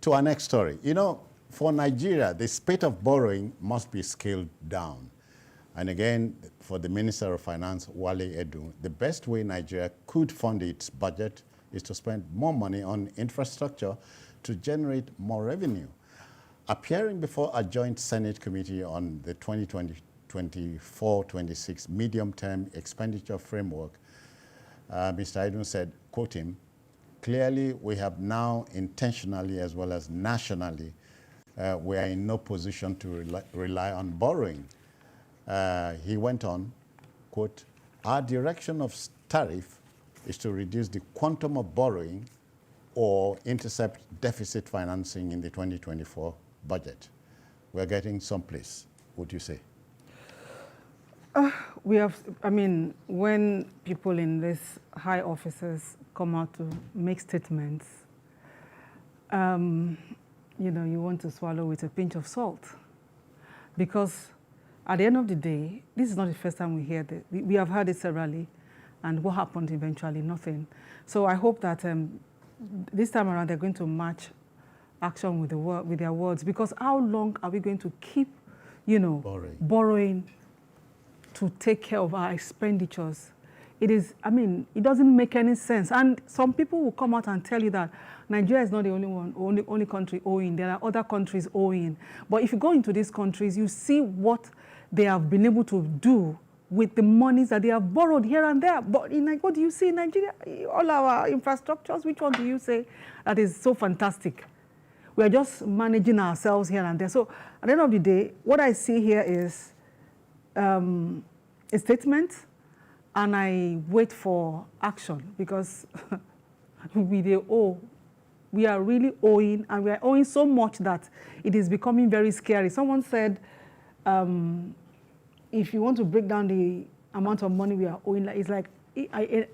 to our next story. You know, for Nigeria, the spate of borrowing must be scaled down. And again, for the Minister of Finance, Wale Edun, the best way Nigeria could fund its budget is to spend more money on infrastructure to generate more revenue. Appearing before a joint Senate committee on the 2024-26 Medium Term Expenditure Framework, Mr. Edun said, quote him, "Clearly, we have now intentionally as well as nationally, we are in no position to rely on borrowing." He went on, quote, "Our direction of tariff is to reduce the quantum of borrowing or intercept deficit financing in the 2024 budget." We're getting someplace, would you say? We have, I mean, when people in these high offices come out to make statements, you know, you want to swallow with a pinch of salt. Because at the end of the day, this is not the first time we hear this. We have heard it severally, and what happened eventually? Nothing. So I hope that this time around they're going to match action with their words, because how long are we going to keep, you know, borrowing to take care of our expenditures? It is, I mean, it doesn't make any sense. And some people will come out and tell you that Nigeria is not the only country owing. There are other countries owing. But if you go into these countries, you see what they have been able to do with the monies that they have borrowed here and there. But what do you see in Nigeria? All our infrastructures, which one do you say that is so fantastic? We are just managing ourselves here and there. So at the end of the day, what I see here is a statement, and I wait for action, because we are really owing, and we are owing so much that it is becoming very scary. Someone said, if you want to break down the amount of money we are owing, it's like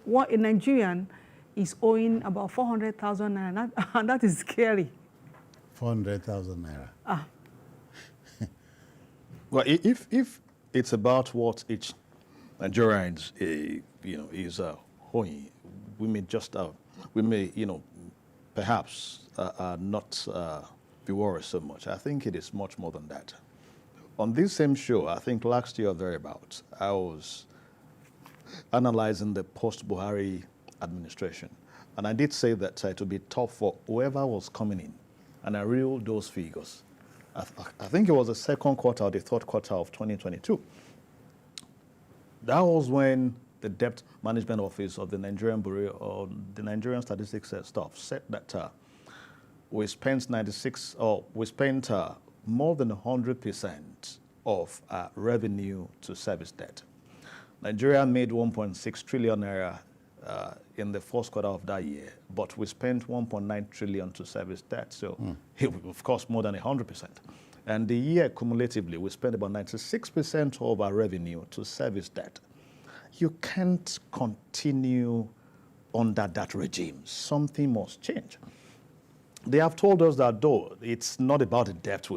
what a Nigerian is owing about 400,000 naira, and that is scary. 400,000 naira. Ah. Well, if it's about what each Nigerian is owing, we may just perhaps not be worried so much. I think it is much more than that. On this same show, I think last year or thereabouts, I was analyzing the post-Buhari administration, and I did say that it would be tough for whoever was coming in, and I reeled those figures. I think it was the second quarter or the third quarter of 2022. That was when the Debt Management Office of the Nigerian Bureau or the Nigerian Statistics staff said that we spent more than 100% of revenue to service debt. Nigeria made 1.6 trillion naira in the first quarter of that year, but we spent 1.9 trillion to service debt. So, of course, more than 100%. And the year cumulatively, we spent about 96% of our revenue to service debt. You can't continue under that regime. Something must change. They have told us that though it's not about the debt,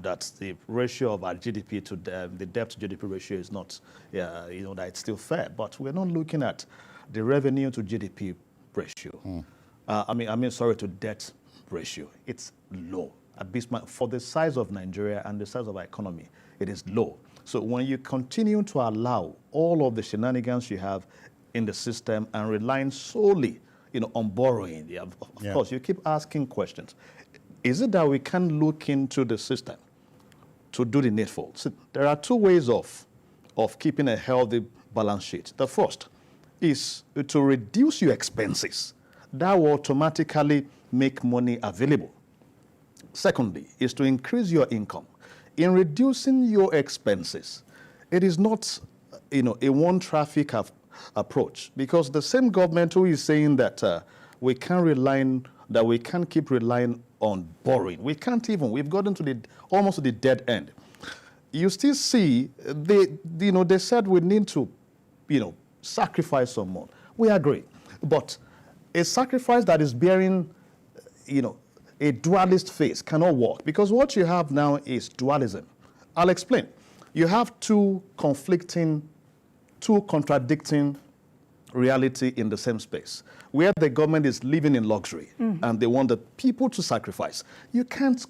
that the ratio of our GDP to the debt to GDP ratio is not, that it's still fair. But we're not looking at the revenue to GDP ratio. To debt ratio. It's low. For the size of Nigeria and the size of our economy, it is low. So when you continue to allow all of the shenanigans you have in the system and relying solely on borrowing, of course, you keep asking questions. Is it that we can look into the system to do the needful? So there are two ways of keeping a healthy balance sheet. The first is to reduce your expenses. That will automatically make money available. Secondly, is to increase your income. In reducing your expenses, it is not, a one-traffic approach, because the same government who is saying that we can't keep relying on borrowing. We've gotten to almost to the dead end. You still see, they said we need to, sacrifice some more. We agree. But a sacrifice that is bearing, a dualist face cannot work, because what you have now is dualism. I'll explain. You have two contradicting reality in the same space, where the government is living in luxury and they want the people to sacrifice. You can't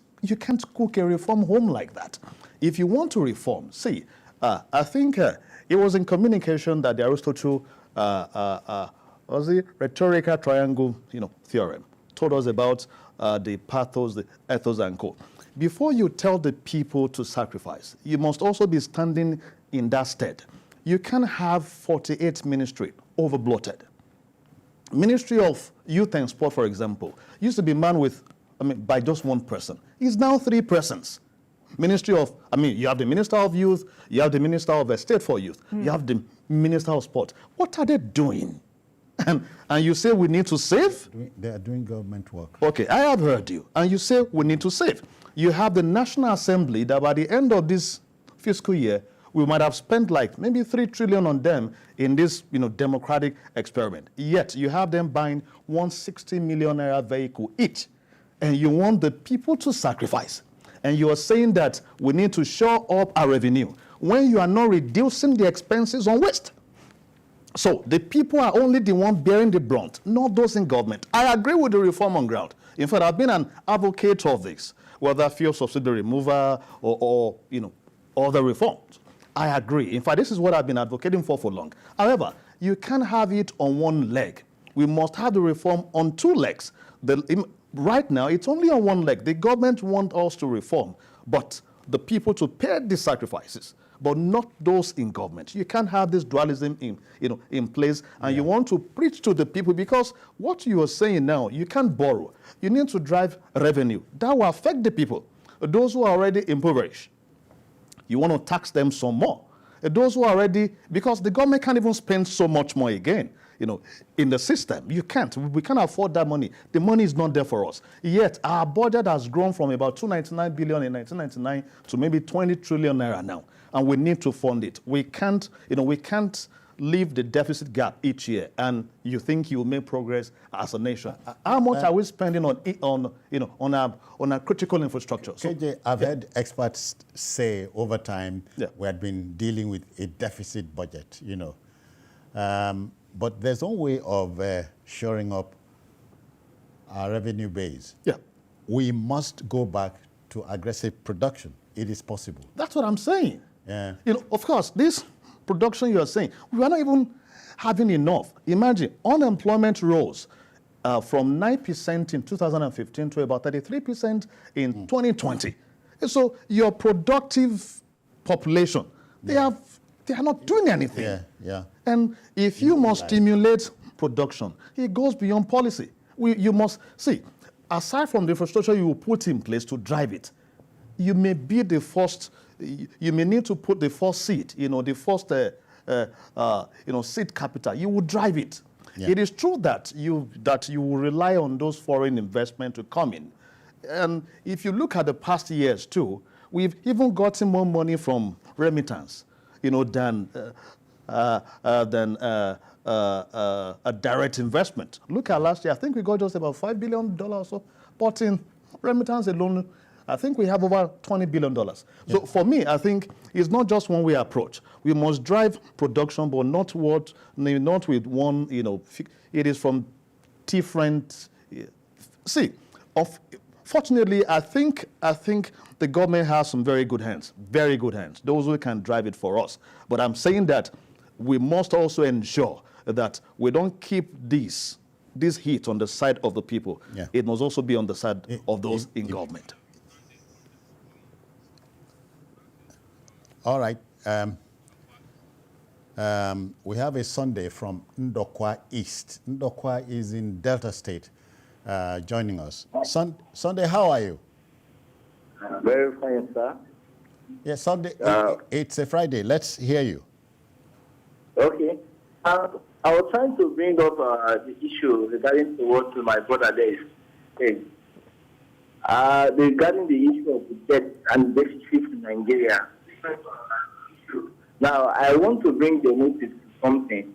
cook a reform home like that. If you want to reform, see, I think it was in communication that the Aristotle was the rhetorical triangle, theorem told us about the pathos, the ethos, and co. Before you tell the people to sacrifice, you must also be standing in that stead. You can't have 48 ministry over-bloated. Ministry of Youth and Sport, for example, used to be manned with, by just one person. It's now 3 persons. Ministry of, you have the Minister of Youth, you have the Minister of State for Youth, you have the Minister of Sport. What are they doing? And you say we need to save? They are doing government work. Okay, I have heard you. And you say we need to save. You have the National Assembly that by the end of this fiscal year, we might have spent like maybe 3 trillion on them in this, democratic experiment. Yet you have them buying 160 million naira vehicle each. And you want the people to sacrifice. And you are saying that we need to shore up our revenue when you are not reducing the expenses on waste. So the people are only the ones bearing the brunt, not those in government. I agree with the reform on ground. In fact, I've been an advocate of this, whether fuel subsidy removal or other reforms. I agree. In fact, this is what I've been advocating for long. However, you can't have it on one leg. We must have the reform on 2 legs. Right now, it's only on one leg. The government wants us to reform, but the people to pay the sacrifices, but not those in government. You can't have this dualism in place, and you want to preach to the people, because what you are saying now, you can't borrow. You need to drive revenue. That will affect the people, those who are already impoverished. You want to tax them some more. Those who are already, because the government can't even spend so much more again. In the system, you can't. We can't afford that money. The money is not there for us. Yet our budget has grown from about 299 billion in 1999 to maybe 20 trillion naira now, and we need to fund it. We can't leave the deficit gap each year, and you think you will make progress as a nation. How much are we spending on our critical infrastructure? So, KJ, I've heard experts say over time we had been dealing with a deficit budget. But there's no way of shoring up our revenue base. Yeah. We must go back to aggressive production. It is possible. That's what I'm saying. Yeah. Of course, this production you are saying, we are not even having enough. Imagine, unemployment rose from 9% in 2015 to about 33% in 2020. And so your productive population, they are not doing anything. Yeah. And if you must stimulate production, it goes beyond policy. You must, see, aside from the infrastructure you will put in place to drive it, you may be the first, you may need to put the first seed, the first, seed capital. You will drive it. Yeah. It is true that you will rely on those foreign investment to come in. And if you look at the past years too, we've even gotten more money from remittance, than a direct investment. Look at last year, I think we got just about $5 billion or so, but in remittance alone, I think we have over $20 billion. So for me, I think it's not just one way approach. We must drive production, but not with one, it is from different, fortunately, I think the government has some very good hands, those who can drive it for us. But I'm saying that we must also ensure that we don't keep this heat on the side of the people. Yeah. It must also be on the side of those in government. All right. We have a Sunday from Ndokwa East. Ndokwa is in Delta State, joining us. Sunday, how are you? Very fine, sir. Yes, Sunday. It's a Friday. Let's hear you. Okay. I was trying to bring up the issue regarding to what my brother there is saying. Regarding the issue of the debt and deficit in Nigeria. Now, I want to bring the notice to something.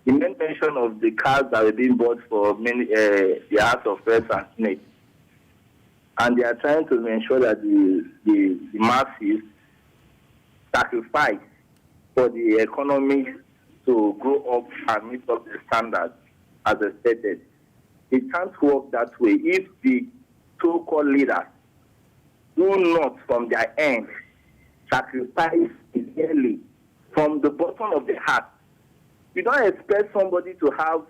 The main mention of the cars that are being bought for many, the House of Reps and Senate. And they are trying to ensure that the masses sacrifice for the economic to grow up and meet up the standards as expected. It can't work that way if the so-called leaders do not, from their end, sacrifice sincerely from the bottom of the heart. You don't expect somebody to have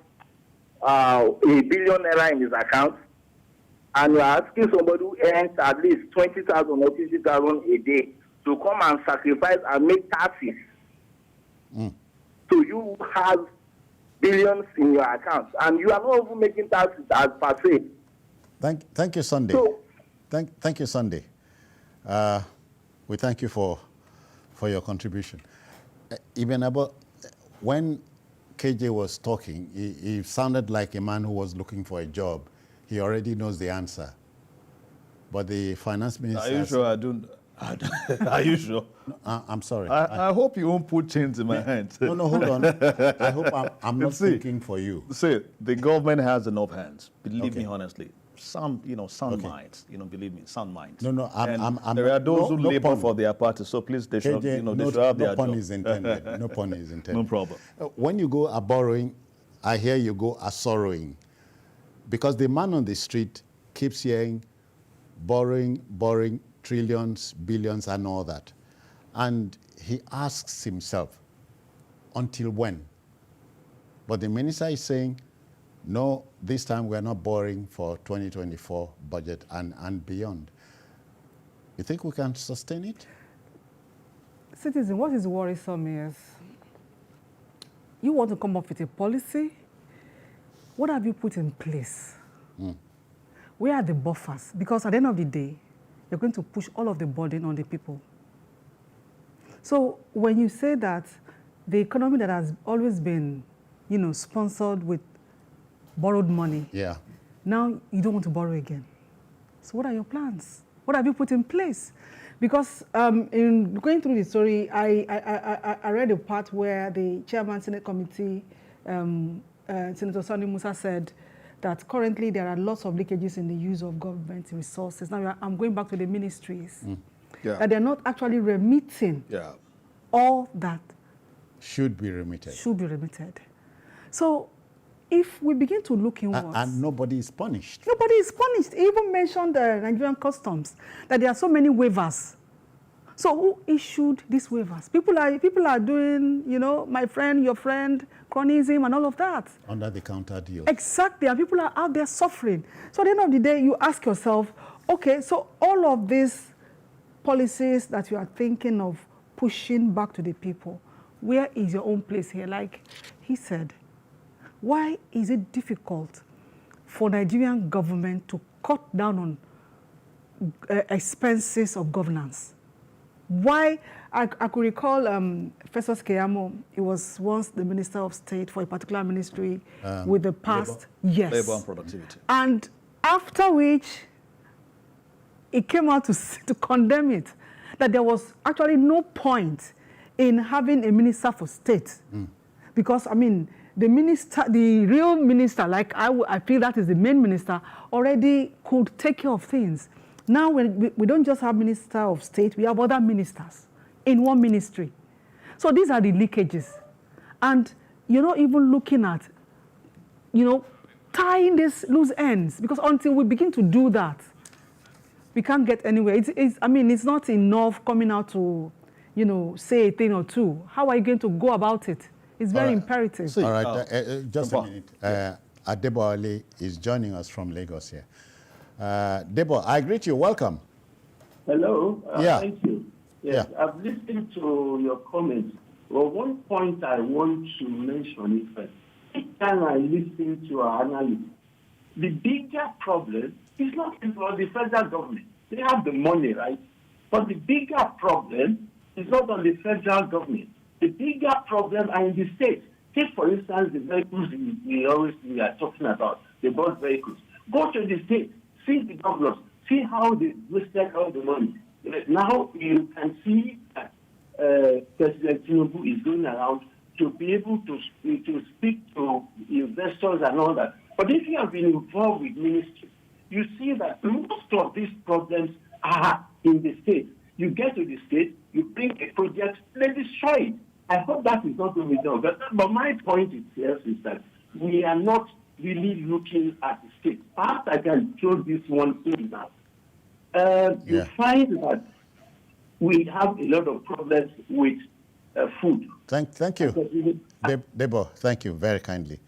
$1 billion in his account, and you're asking somebody who earns at least 20,000 or 50,000 a day to come and sacrifice and make taxes. So you have billions in your account, and you are not even making taxes as per se. Thank you, Sunday. So, Thank you, Sunday. We thank you for your contribution. Even about when KJ was talking, he sounded like a man who was looking for a job. He already knows the answer. But the finance minister... Are you sure I don't? Are you sure? I'm sorry. I hope you won't put chains in my hands. No, hold on. I hope I'm not thinking for you. See, the government has enough hands. Believe Okay. me, honestly. Sound minds. Believe me, sound minds. No, I'm there are those who no labor pun. for their party, so please, they should, KJ, they should have their no pun job. is intended. No pun is intended. No problem. When you go a borrowing, I hear you go a sorrowing. Because the man on the street keeps hearing borrowing, trillions, billions, and all that. And he asks himself, until when? But the minister is saying, no, this time we're not borrowing for 2024 budget and beyond. You think we can sustain it? Citizen, what is worrisome is you want to come up with a policy. What have you put in place? Where are the buffers? Because at the end of the day, you're going to push all of the burden on the people. So when you say that the economy that has always been, sponsored with borrowed money, Yeah. now you don't want to borrow again. So what are your plans? What have you put in place? Because in going through the story, I read a part where the chairman Senate committee, Senator Sani Musa, said that currently there are lots of leakages in the use of government resources. Now I'm going back to the ministries. That they're not actually remitting all that Should be remitted. should be remitted. So if we begin to look inwards... And nobody is punished. Nobody is punished. He even mentioned the Nigerian customs, that there are so many waivers. So who issued these waivers? People are doing, my friend, your friend, cronyism and all of that. Under the counter deal. Exactly, and people are out there suffering. So at the end of the day, you ask yourself, okay, so all of these policies that you are thinking of pushing back to the people, where is your own place here? Like he said, why is it difficult for Nigerian government to cut down on expenses of governance? Why? I could recall Festus Keyamo. He was once the Minister of State for a particular ministry with the past. Yes. Labor and productivity. And after which, he came out to condemn it, that there was actually no point in having a Minister for State. Because, the real minister, like I feel that is the main minister, already could take care of things. Now, when we don't just have Minister of State, we have other ministers in one ministry. So these are the leakages. And you're not even looking at, tying these loose ends. Because until we begin to do that, we can't get anywhere. It's not enough coming out to, say a thing or two. How are you going to go about it? It's very imperative. All right, just a minute. Adebo Ali is joining us from Lagos here. Debo, I greet you. Welcome. Hello. Yeah. Thank you. Yes, Yeah. I've listened to your comments. Well, one point I want to mention is that each time I listen to our analysis, the bigger problem is not for the federal government. They have the money, right? But the bigger problem is not on the federal government. The bigger problem are in the states. Take, for instance, the vehicles we are talking about, the bus vehicles. Go to the states, see the governors, see how they wasted all the money. Now you can see that President Tinubu is going around to be able to speak to investors and all that. But if you have been involved with ministry, you see that most of these problems are in the states. You get to the state, you bring a project, they destroy it. I hope that is not going to be done. But my point is that we are not really looking at the state. Perhaps I can throw this one in now. You find that we have a lot of problems with food. Thank you. Debo, thank you very kindly.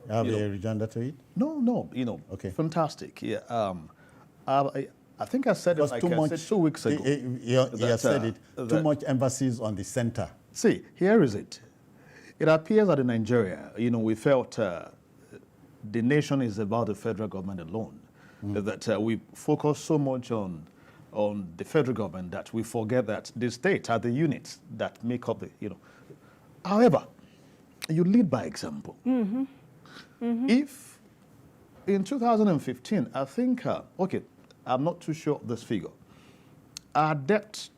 You have a rejoinder to it? No, okay. Fantastic. Yeah. I think I said it like I said 2 weeks ago. You have said it. Too much emphasis on the center. See, here is it. It appears that in Nigeria, we felt the nation is about the federal government alone. That we focus so much on the federal government that we forget that the states are the units that make up the, However, you lead by example. If in 2015, I think, I'm not too sure of this figure, our debt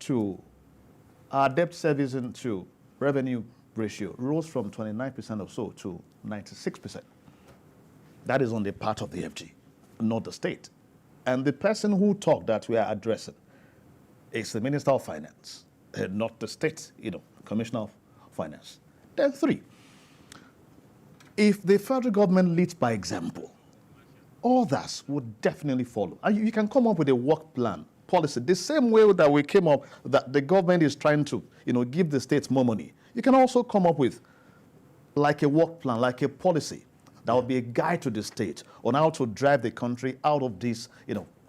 servicing to revenue ratio rose from 29% or so to 96%. That is on the part of the FG, not the state. And the person who talked that we are addressing is the Minister of Finance, not the state, Commissioner of Finance. Then 3, if the federal government leads by example, others would definitely follow. And you can come up with a work plan, policy, the same way that we came up that the government is trying to, give the states more money. You can also come up with like a work plan, like a policy that would be a guide to the state on how to drive the country out of this,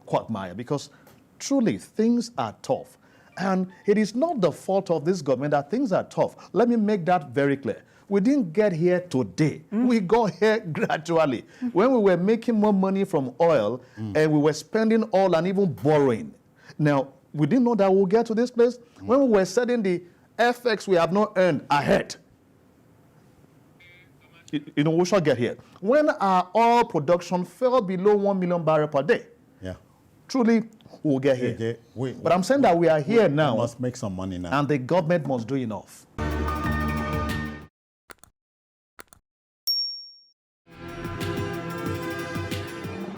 quagmire. Because truly, things are tough. And it is not the fault of this government that things are tough. Let me make that very clear. We didn't get here today. We got here gradually. When we were making more money from oil and we were spending oil and even borrowing. Now, we didn't know that we'll get to this place. When we were setting the FX we have not earned ahead. We shall get here. When our oil production fell below 1 million barrels per day. Truly, we'll get here. But I'm saying that we are here now. We must make some money now. And the government must do enough.